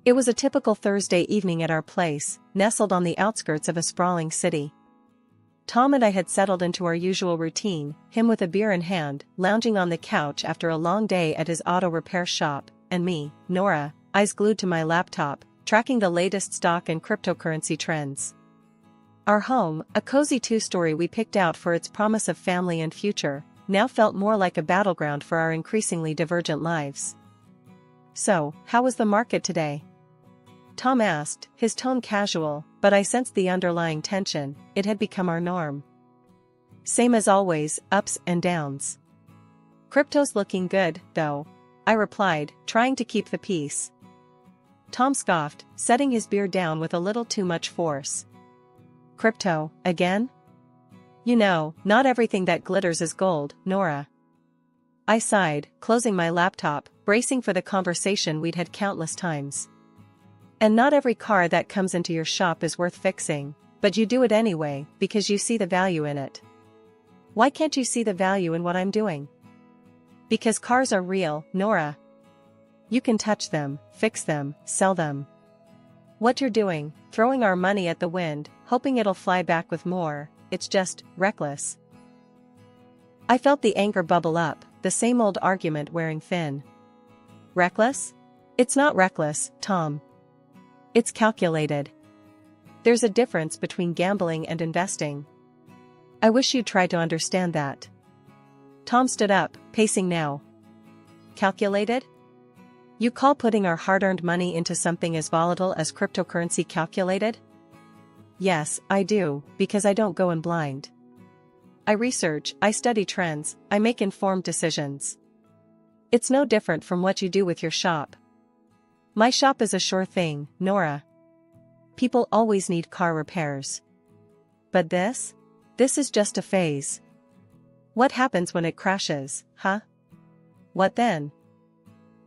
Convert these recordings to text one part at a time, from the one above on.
It was a typical Thursday evening at our place, nestled on the outskirts of a sprawling city. Tom and I had settled into our usual routine, him with a beer in hand, lounging on the couch after a long day at his auto repair shop, and me, Nora, eyes glued to my laptop, tracking the latest stock and cryptocurrency trends. Our home, a cozy two-story we picked out for its promise of family and future, now felt more like a battleground for our increasingly divergent lives. "So, how was the market today?" Tom asked, his tone casual, but I sensed the underlying tension. It had become our norm. "Same as always, ups and downs." "Crypto's looking good, though," I replied, trying to keep the peace. Tom scoffed, setting his beer down with a little too much force. "Crypto, again? You know, not everything that glitters is gold, Nora." I sighed, closing my laptop, bracing for the conversation we'd had countless times. "And not every car that comes into your shop is worth fixing, but you do it anyway, because you see the value in it." "Why can't you see the value in what I'm doing?" "Because cars are real, Nora. You can touch them, fix them, sell them. What you're doing, throwing our money at the wind, hoping it'll fly back with more, it's just reckless." I felt the anger bubble up, the same old argument wearing thin. "Reckless? It's not reckless, Tom. It's calculated. There's a difference between gambling and investing. I wish you'd try to understand that." Tom stood up, pacing now. "Calculated? You call putting our hard-earned money into something as volatile as cryptocurrency calculated?" "Yes, I do, because I don't go in blind. I research, I study trends, I make informed decisions. It's no different from what you do with your shop." "My shop is a sure thing, Nora. People always need car repairs. But this? This is just a phase. What happens when it crashes, huh? What then?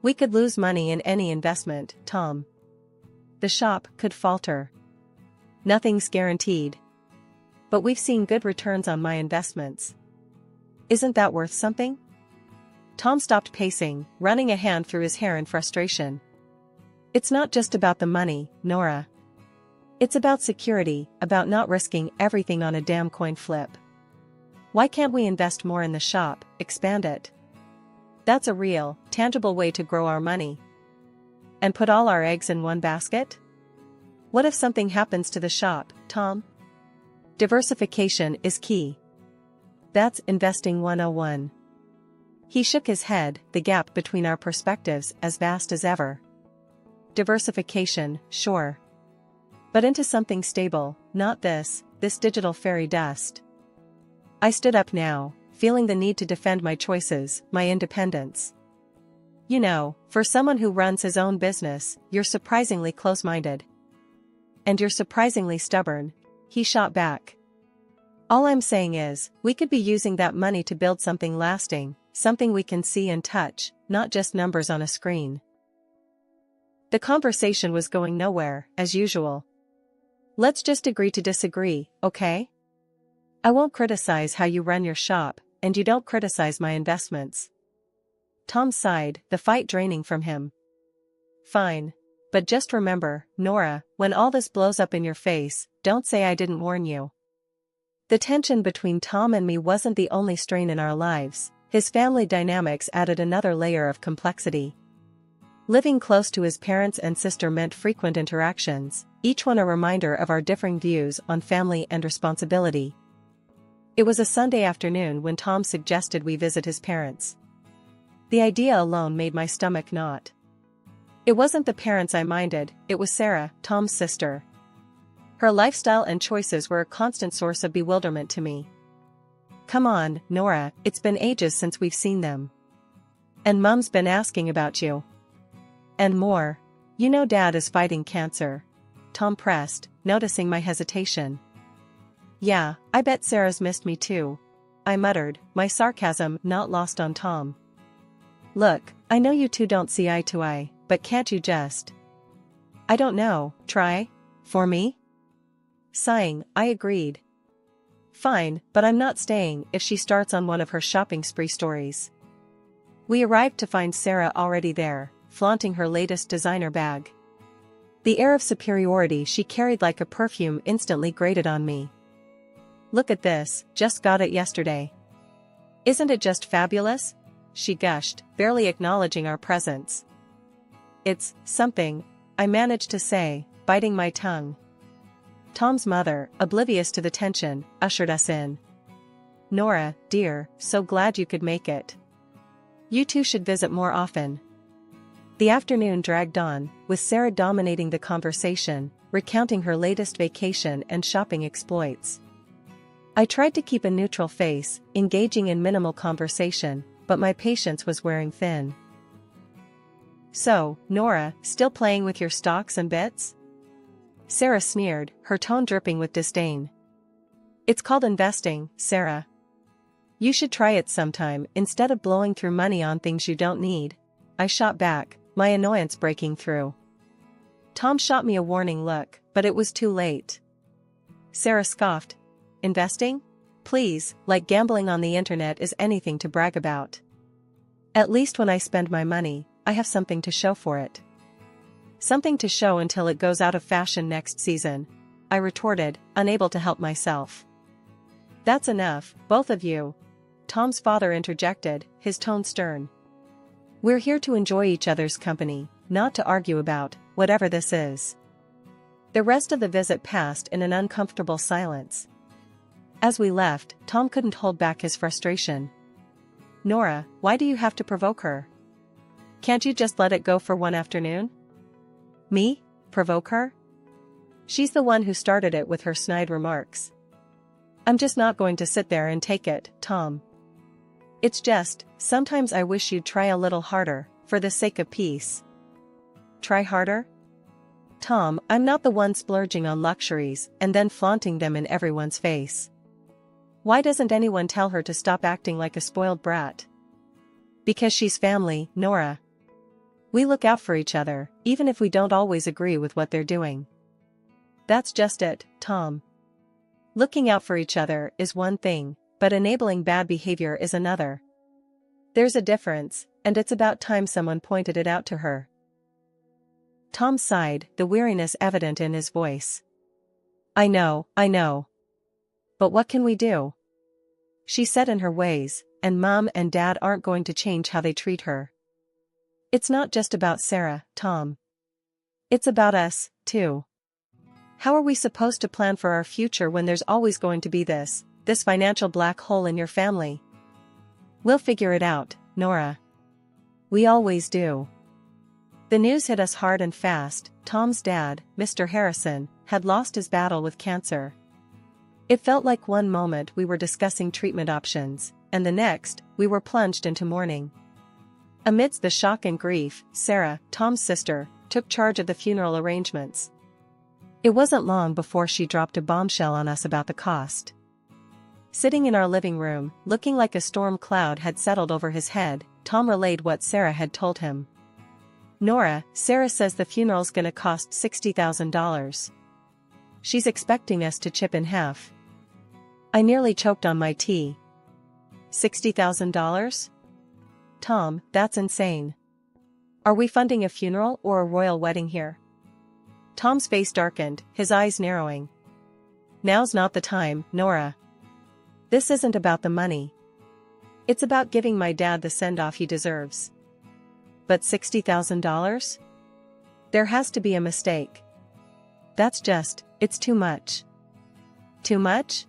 We could lose money in any investment, Tom. The shop could falter. Nothing's guaranteed. But we've seen good returns on my investments. Isn't that worth something?" Tom stopped pacing, running a hand through his hair in frustration. "It's not just about the money, Nora. It's about security, about not risking everything on a damn coin flip. Why can't we invest more in the shop, expand it? That's a real, tangible way to grow our money. And put all our eggs in one basket? What if something happens to the shop, Tom? Diversification is key. That's investing 101. He shook his head, the gap between our perspectives as vast as ever. "Diversification, sure. But into something stable, not this digital fairy dust." I stood up now, feeling the need to defend my choices, my independence. "You know, for someone who runs his own business, you're surprisingly close-minded. And you're surprisingly stubborn," he shot back. "All I'm saying is, we could be using that money to build something lasting, something we can see and touch, not just numbers on a screen." The conversation was going nowhere, as usual. "Let's just agree to disagree, okay? I won't criticize how you run your shop, and you don't criticize my investments." Tom sighed, the fight draining from him. "Fine. But just remember, Nora, when all this blows up in your face, don't say I didn't warn you." The tension between Tom and me wasn't the only strain in our lives. His family dynamics added another layer of complexity. Living close to his parents and sister meant frequent interactions, each one a reminder of our differing views on family and responsibility. It was a Sunday afternoon when Tom suggested we visit his parents. The idea alone made my stomach knot. It wasn't the parents I minded, it was Sarah, Tom's sister. Her lifestyle and choices were a constant source of bewilderment to me. "Come on, Nora, it's been ages since we've seen them. And Mum's been asking about you. And more. You know Dad is fighting cancer." Tom pressed, noticing my hesitation. "Yeah, I bet Sarah's missed me too," I muttered, my sarcasm not lost on Tom. "Look, I know you two don't see eye to eye, but can't you just—" "I don't know, try? For me?" Sighing, I agreed. "Fine, but I'm not staying if she starts on one of her shopping spree stories." We arrived to find Sarah already there, flaunting her latest designer bag. The air of superiority she carried like a perfume instantly grated on me. "Look at this, just got it yesterday. Isn't it just fabulous?" she gushed, barely acknowledging our presence. "It's something," I managed to say, biting my tongue. Tom's mother, oblivious to the tension, ushered us in. "Nora, dear, so glad you could make it. You two should visit more often." The afternoon dragged on, with Sarah dominating the conversation, recounting her latest vacation and shopping exploits. I tried to keep a neutral face, engaging in minimal conversation, but my patience was wearing thin. "So, Nora, still playing with your stocks and bits?" Sarah sneered, her tone dripping with disdain. "It's called investing, Sarah. You should try it sometime instead of blowing through money on things you don't need," I shot back, my annoyance breaking through. Tom shot me a warning look, but it was too late. Sarah scoffed. "Investing? Please, like gambling on the internet is anything to brag about. At least when I spend my money, I have something to show for it." "Something to show until it goes out of fashion next season," I retorted, unable to help myself. "That's enough, both of you," Tom's father interjected, his tone stern. "We're here to enjoy each other's company, not to argue about whatever this is." The rest of the visit passed in an uncomfortable silence. As we left, Tom couldn't hold back his frustration. "Nora, why do you have to provoke her? Can't you just let it go for one afternoon?" "Me? Provoke her? She's the one who started it with her snide remarks. I'm just not going to sit there and take it, Tom. It's just, sometimes I wish you'd try a little harder, for the sake of peace." "Try harder?" "Tom, I'm not the one splurging on luxuries and then flaunting them in everyone's face. Why doesn't anyone tell her to stop acting like a spoiled brat?" "Because she's family, Nora. We look out for each other, even if we don't always agree with what they're doing." "That's just it, Tom. Looking out for each other is one thing, but enabling bad behavior is another. There's a difference, and it's about time someone pointed it out to her." Tom sighed, the weariness evident in his voice. I know. But what can we do? She's set in her ways, and Mom and Dad aren't going to change how they treat her. It's not just about Sarah, Tom. It's about us, too. How are we supposed to plan for our future when there's always going to be this financial black hole in your family? "We'll figure it out, Nora. We always do." The news hit us hard and fast. Tom's dad, Mr. Harrison, had lost his battle with cancer. It felt like one moment we were discussing treatment options, and the next, we were plunged into mourning. Amidst the shock and grief, Sarah, Tom's sister, took charge of the funeral arrangements. It wasn't long before she dropped a bombshell on us about the cost. Sitting in our living room, looking like a storm cloud had settled over his head, Tom relayed what Sarah had told him. "Nora, Sarah says the funeral's gonna cost $60,000. She's expecting us to chip in half." I nearly choked on my tea. $60,000? Tom, that's insane. Are we funding a funeral or a royal wedding here? Tom's face darkened, his eyes narrowing. Now's not the time, Nora. This isn't about the money. It's about giving my dad the send-off he deserves. But $60,000? There has to be a mistake. It's too much. Too much?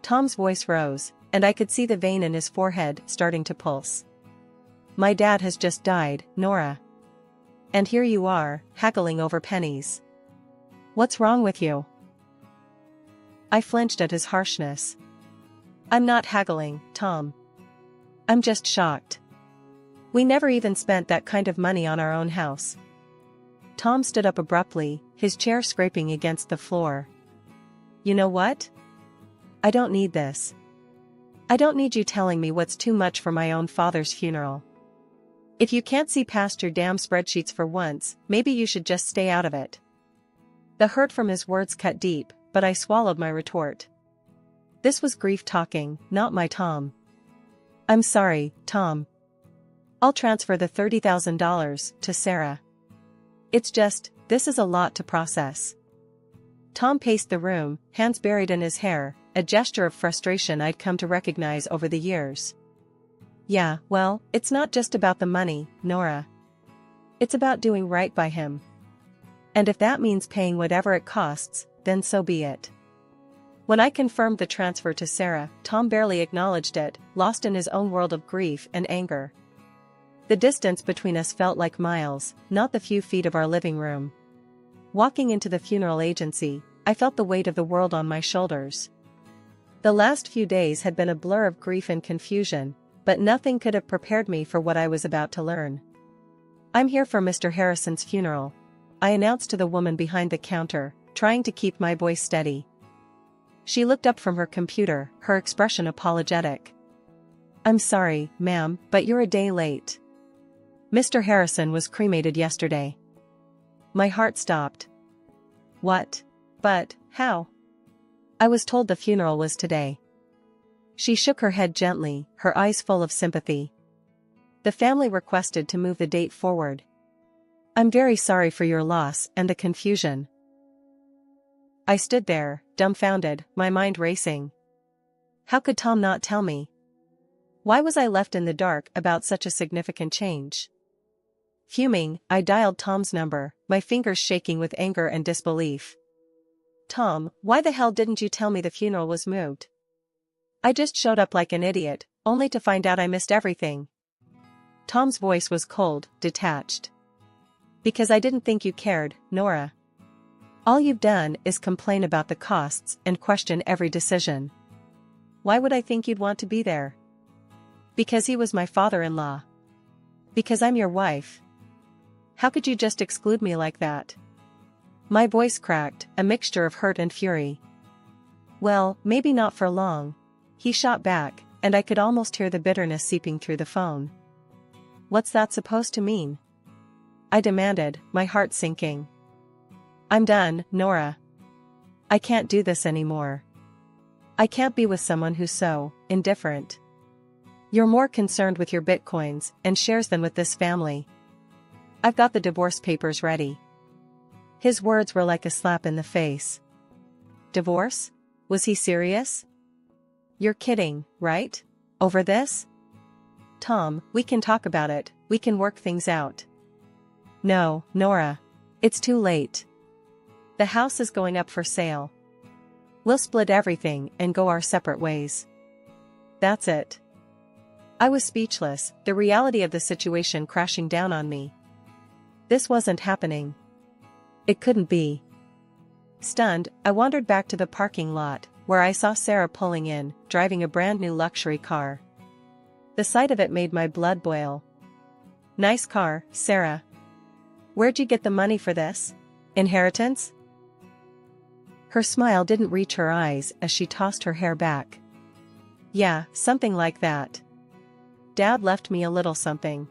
Tom's voice rose, and I could see the vein in his forehead starting to pulse. My dad has just died, Nora. And here you are, haggling over pennies. What's wrong with you? I flinched at his harshness. I'm not haggling, Tom. I'm just shocked. We never even spent that kind of money on our own house. Tom stood up abruptly, his chair scraping against the floor. You know what? I don't need this. I don't need you telling me what's too much for my own father's funeral. If you can't see past your damn spreadsheets for once, maybe you should just stay out of it. The hurt from his words cut deep, but I swallowed my retort. This was grief talking, not my Tom. I'm sorry, Tom. I'll transfer the $30,000 to Sarah. It's just, this is a lot to process. Tom paced the room, hands buried in his hair, a gesture of frustration I'd come to recognize over the years. Yeah, well, it's not just about the money, Nora. It's about doing right by him. And if that means paying whatever it costs, then so be it. When I confirmed the transfer to Sarah, Tom barely acknowledged it, lost in his own world of grief and anger. The distance between us felt like miles, not the few feet of our living room. Walking into the funeral agency, I felt the weight of the world on my shoulders. The last few days had been a blur of grief and confusion, but nothing could have prepared me for what I was about to learn. I'm here for Mr. Harrison's funeral, I announced to the woman behind the counter, trying to keep my voice steady. She looked up from her computer, her expression apologetic. I'm sorry, ma'am, but you're a day late. Mr. Harrison was cremated yesterday. My heart stopped. What? But, how? I was told the funeral was today. She shook her head gently, her eyes full of sympathy. The family requested to move the date forward. I'm very sorry for your loss and the confusion. I stood there, dumbfounded, my mind racing. How could Tom not tell me? Why was I left in the dark about such a significant change? Fuming, I dialed Tom's number, my fingers shaking with anger and disbelief. Tom, why the hell didn't you tell me the funeral was moved? I just showed up like an idiot, only to find out I missed everything. Tom's voice was cold, detached. Because I didn't think you cared, Nora. All you've done is complain about the costs and question every decision. Why would I think you'd want to be there? Because he was my father-in-law. Because I'm your wife. How could you just exclude me like that? My voice cracked, a mixture of hurt and fury. Well, maybe not for long. He shot back, and I could almost hear the bitterness seeping through the phone. What's that supposed to mean? I demanded, my heart sinking. I'm done, Nora. I can't do this anymore. I can't be with someone who's so indifferent. You're more concerned with your bitcoins and shares than with this family. I've got the divorce papers ready. His words were like a slap in the face. Divorce? Was he serious? You're kidding, right? Over this? Tom, we can talk about it, we can work things out. No, Nora. It's too late. The house is going up for sale. We'll split everything and go our separate ways. That's it. I was speechless, the reality of the situation crashing down on me. This wasn't happening. It couldn't be. Stunned, I wandered back to the parking lot, where I saw Sarah pulling in, driving a brand new luxury car. The sight of it made my blood boil. Nice car, Sarah. Where'd you get the money for this? Inheritance? Her smile didn't reach her eyes as she tossed her hair back. Yeah, something like that. Dad left me a little something.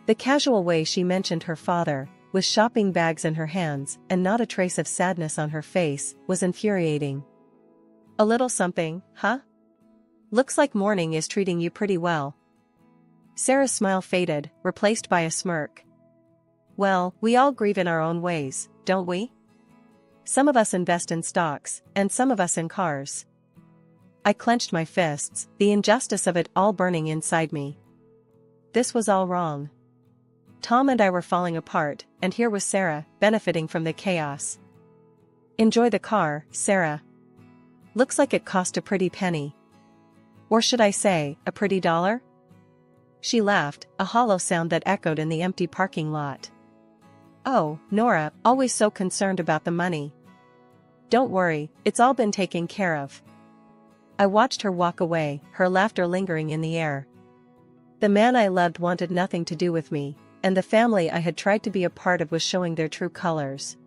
The casual way she mentioned her father, with shopping bags in her hands and not a trace of sadness on her face, was infuriating. A little something, huh? Looks like mourning is treating you pretty well. Sarah's smile faded, replaced by a smirk. Well, we all grieve in our own ways, don't we? Some of us invest in stocks, and some of us in cars. I clenched my fists, the injustice of it all burning inside me. This was all wrong. Tom and I were falling apart, and here was Sarah, benefiting from the chaos. Enjoy the car, Sarah. Looks like it cost a pretty penny. Or should I say, a pretty dollar? She laughed, a hollow sound that echoed in the empty parking lot. Oh, Nora, always so concerned about the money. Don't worry, it's all been taken care of. I watched her walk away, her laughter lingering in the air. The man I loved wanted nothing to do with me, and the family I had tried to be a part of was showing their true colors.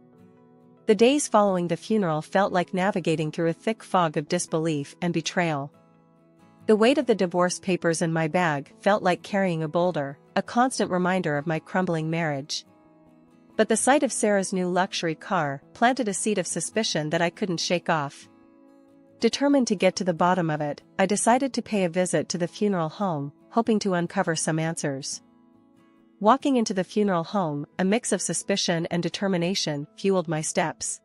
The days following the funeral felt like navigating through a thick fog of disbelief and betrayal. The weight of the divorce papers in my bag felt like carrying a boulder, a constant reminder of my crumbling marriage. But the sight of Sarah's new luxury car planted a seed of suspicion that I couldn't shake off. Determined to get to the bottom of it, I decided to pay a visit to the funeral home, hoping to uncover some answers. Walking into the funeral home, a mix of suspicion and determination fueled my steps.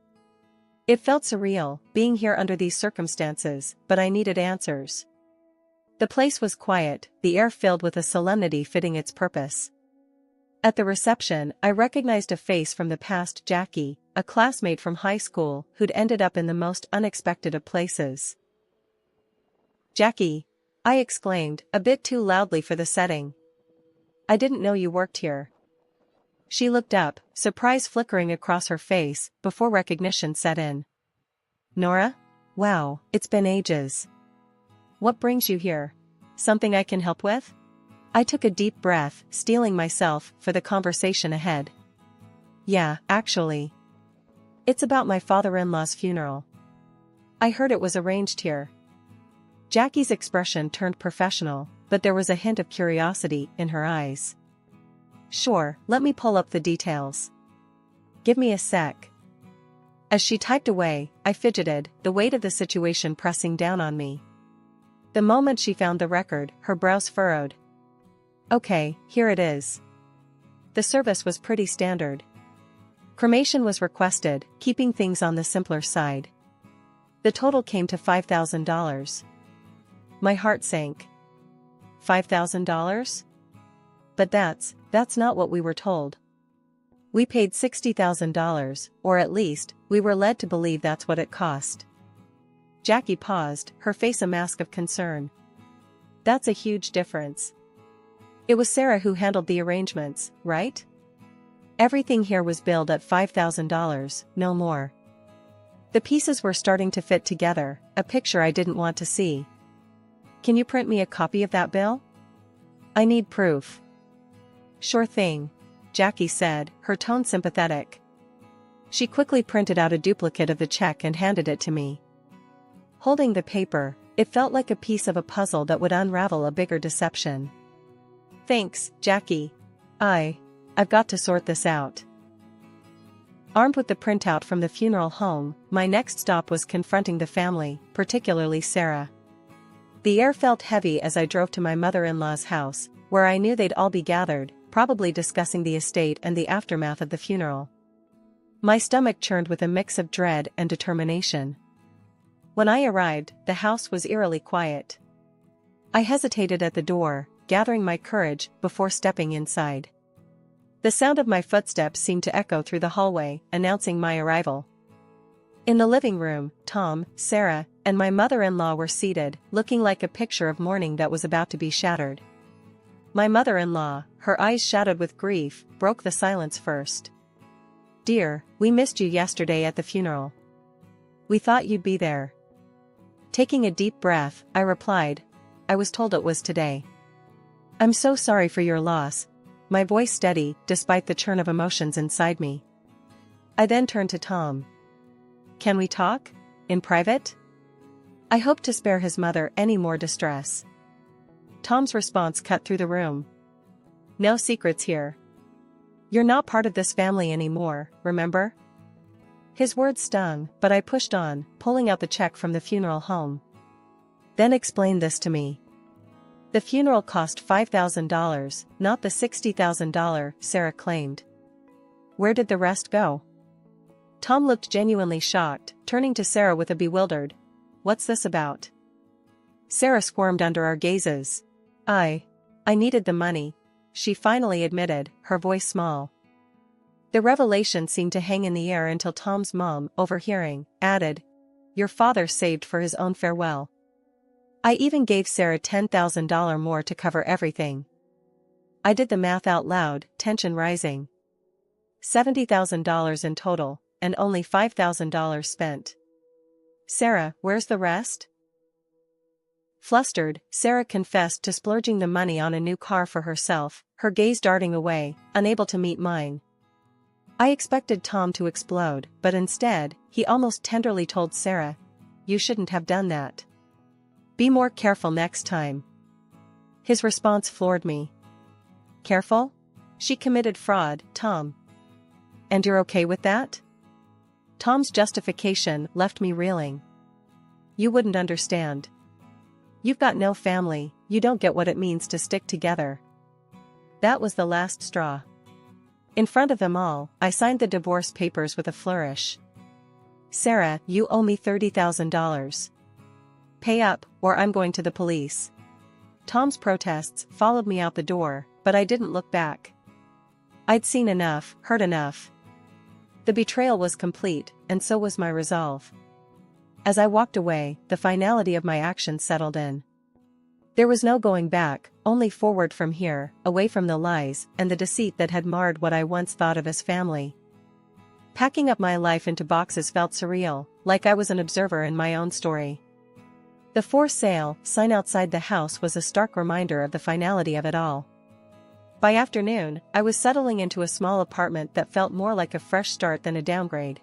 It felt surreal, being here under these circumstances, but I needed answers. The place was quiet, the air filled with a solemnity fitting its purpose. At the reception, I recognized a face from the past: Jackie, a classmate from high school who'd ended up in the most unexpected of places. "Jackie!" I exclaimed, a bit too loudly for the setting. "I didn't know you worked here." She looked up, surprise flickering across her face, before recognition set in. "Nora? Wow, it's been ages. What brings you here? Something I can help with?" I took a deep breath, steeling myself for the conversation ahead. "Yeah, actually. It's about my father-in-law's funeral. I heard it was arranged here." Jackie's expression turned professional, but there was a hint of curiosity in her eyes. "Sure, let me pull up the details. Give me a sec." As she typed away, I fidgeted, the weight of the situation pressing down on me. The moment she found the record, her brows furrowed. "Okay, here it is." The service was pretty standard. Cremation was requested, keeping things on the simpler side. The total came to $5,000. My heart sank. $5,000? But that's not what we were told. We paid $60,000, or at least, we were led to believe that's what it cost. Jackie paused, her face a mask of concern. "That's a huge difference. It was Sarah who handled the arrangements, right? Everything here was billed at $5,000, no more." The pieces were starting to fit together, a picture I didn't want to see. "Can you print me a copy of that bill? I need proof." "Sure thing," Jackie said, her tone sympathetic. She quickly printed out a duplicate of the check and handed it to me. Holding the paper, it felt like a piece of a puzzle that would unravel a bigger deception. "Thanks, Jackie. I've got to sort this out." Armed with the printout from the funeral home, my next stop was confronting the family, particularly Sarah. The air felt heavy as I drove to my mother-in-law's house, where I knew they'd all be gathered, probably discussing the estate and the aftermath of the funeral. My stomach churned with a mix of dread and determination. When I arrived, the house was eerily quiet. I hesitated at the door, gathering my courage before stepping inside. The sound of my footsteps seemed to echo through the hallway, announcing my arrival. In the living room, Tom, Sarah, and my mother-in-law were seated, looking like a picture of mourning that was about to be shattered. My mother-in-law, her eyes shadowed with grief, broke the silence first. "Dear, we missed you yesterday at the funeral. We thought you'd be there." Taking a deep breath, I replied, "I was told it was today." "I'm so sorry for your loss," my voice steady, despite the churn of emotions inside me. I then turned to Tom. "Can we talk? In private?" I hoped to spare his mother any more distress. Tom's response cut through the room. "No secrets here. You're not part of this family anymore, remember?" His words stung, but I pushed on, pulling out the check from the funeral home. "Then explain this to me. The funeral cost $5,000, not the $60,000, Sarah claimed. Where did the rest go?" Tom looked genuinely shocked, turning to Sarah with a bewildered, "What's this about?" Sarah squirmed under our gazes. I needed the money," she finally admitted, her voice small. The revelation seemed to hang in the air until Tom's mom, overhearing, added, "Your father saved for his own farewell. I even gave Sarah $10,000 more to cover everything." I did the math out loud, tension rising. $70,000 in total, and only $5,000 spent. "Sarah, where's the rest?" Flustered, Sarah confessed to splurging the money on a new car for herself, her gaze darting away, unable to meet mine. I expected Tom to explode, but instead, he almost tenderly told Sarah, "You shouldn't have done that. Be more careful next time." His response floored me. "Careful? She committed fraud, Tom. And you're okay with that?" Tom's justification left me reeling. "You wouldn't understand. You've got no family, you don't get what it means to stick together." That was the last straw. In front of them all, I signed the divorce papers with a flourish. Sarah, you owe me $30,000. Pay up, or I'm going to the police. Tom's protests followed me out the door, but I didn't look back. I'd seen enough, heard enough. The betrayal was complete, and so was my resolve. As I walked away, the finality of my actions settled in. There was no going back, only forward from here, away from the lies and the deceit that had marred what I once thought of as family. Packing up my life into boxes felt surreal, like I was an observer in my own story. The for sale sign outside the house was a stark reminder of the finality of it all. By afternoon, I was settling into a small apartment that felt more like a fresh start than a downgrade.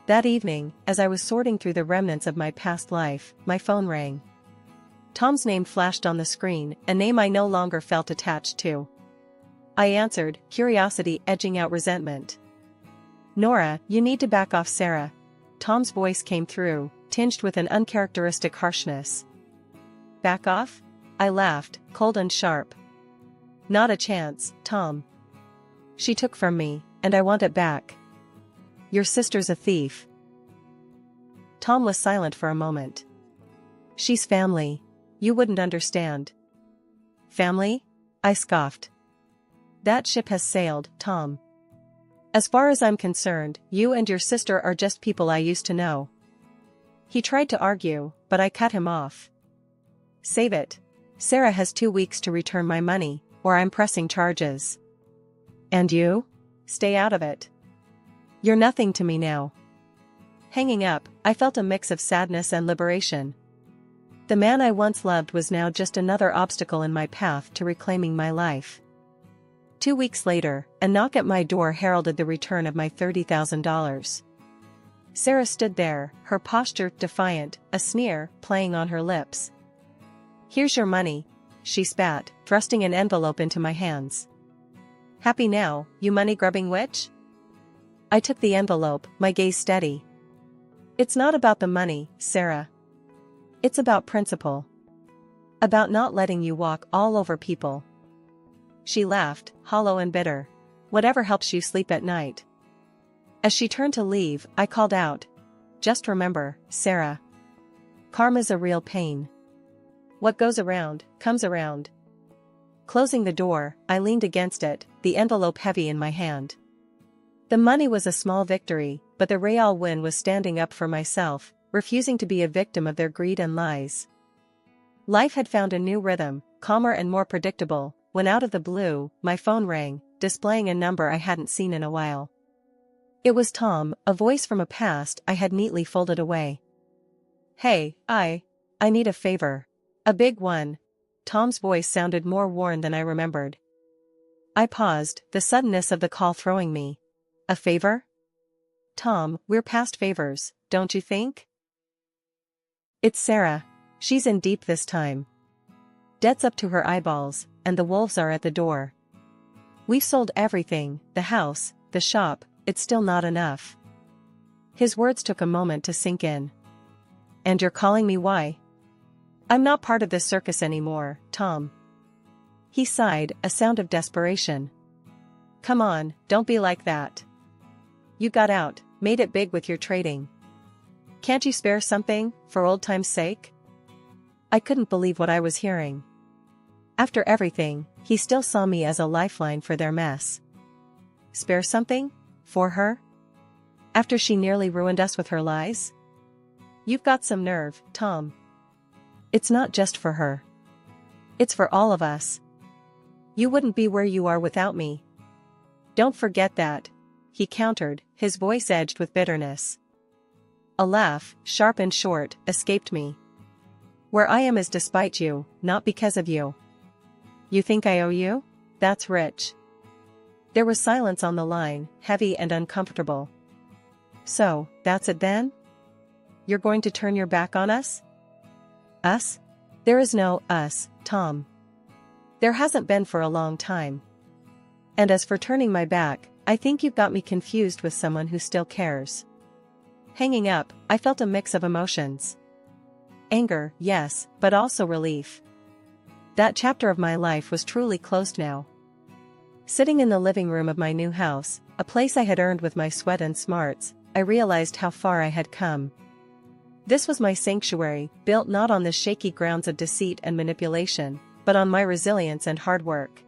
That evening, as I was sorting through the remnants of my past life, my phone rang. Tom's name flashed on the screen, a name I no longer felt attached to. I answered, curiosity edging out resentment. Nora, you need to back off, Sarah. Tom's voice came through, tinged with an uncharacteristic harshness. Back off? I laughed, cold and sharp. Not a chance, Tom. She took from me, and I want it back. Your sister's a thief. Tom was silent for a moment. She's family. You wouldn't understand. Family? I scoffed. That ship has sailed, Tom. As far as I'm concerned, you and your sister are just people I used to know. He tried to argue, but I cut him off. Save it. Sarah has 2 weeks to return my money, or I'm pressing charges. And you? Stay out of it. You're nothing to me now. Hanging up, I felt a mix of sadness and liberation. The man I once loved was now just another obstacle in my path to reclaiming my life. 2 weeks later, a knock at my door heralded the return of my $30,000. Sarah stood there, her posture defiant, a sneer playing on her lips. Here's your money, she spat, thrusting an envelope into my hands. Happy now, you money-grubbing witch? I took the envelope, my gaze steady. It's not about the money, Sarah. It's about principle. About not letting you walk all over people. She laughed, hollow and bitter. Whatever helps you sleep at night. As she turned to leave, I called out. Just remember, Sarah. Karma's a real pain. What goes around, comes around. Closing the door, I leaned against it, the envelope heavy in my hand. The money was a small victory, but the real win was standing up for myself, refusing to be a victim of their greed and lies. Life had found a new rhythm, calmer and more predictable, when out of the blue, my phone rang, displaying a number I hadn't seen in a while. It was Tom, a voice from a past I had neatly folded away. Hey, I need a favor. A big one. Tom's voice sounded more worn than I remembered. I paused, the suddenness of the call throwing me. A favor? Tom, we're past favors, don't you think? It's Sarah. She's in deep this time. Debt's up to her eyeballs, and the wolves are at the door. We've sold everything, the house, the shop, it's still not enough. His words took a moment to sink in. And you're calling me why? I'm not part of this circus anymore, Tom. He sighed, a sound of desperation. Come on, don't be like that. You got out, made it big with your trading. Can't you spare something, for old time's sake? I couldn't believe what I was hearing. After everything, he still saw me as a lifeline for their mess. Spare something? For her? After she nearly ruined us with her lies? You've got some nerve, Tom. It's not just for her. It's for all of us. You wouldn't be where you are without me. Don't forget that, he countered, his voice edged with bitterness. A laugh, sharp and short, escaped me. Where I am is despite you, not because of you. You think I owe you? That's rich. There was silence on the line, heavy and uncomfortable. So, that's it then? You're going to turn your back on us? Us? There is no us, Tom. There hasn't been for a long time. And as for turning my back, I think you've got me confused with someone who still cares. Hanging up, I felt a mix of emotions. Anger, yes, but also relief. That chapter of my life was truly closed now. Sitting in the living room of my new house, a place I had earned with my sweat and smarts, I realized how far I had come. This was my sanctuary, built not on the shaky grounds of deceit and manipulation, but on my resilience and hard work.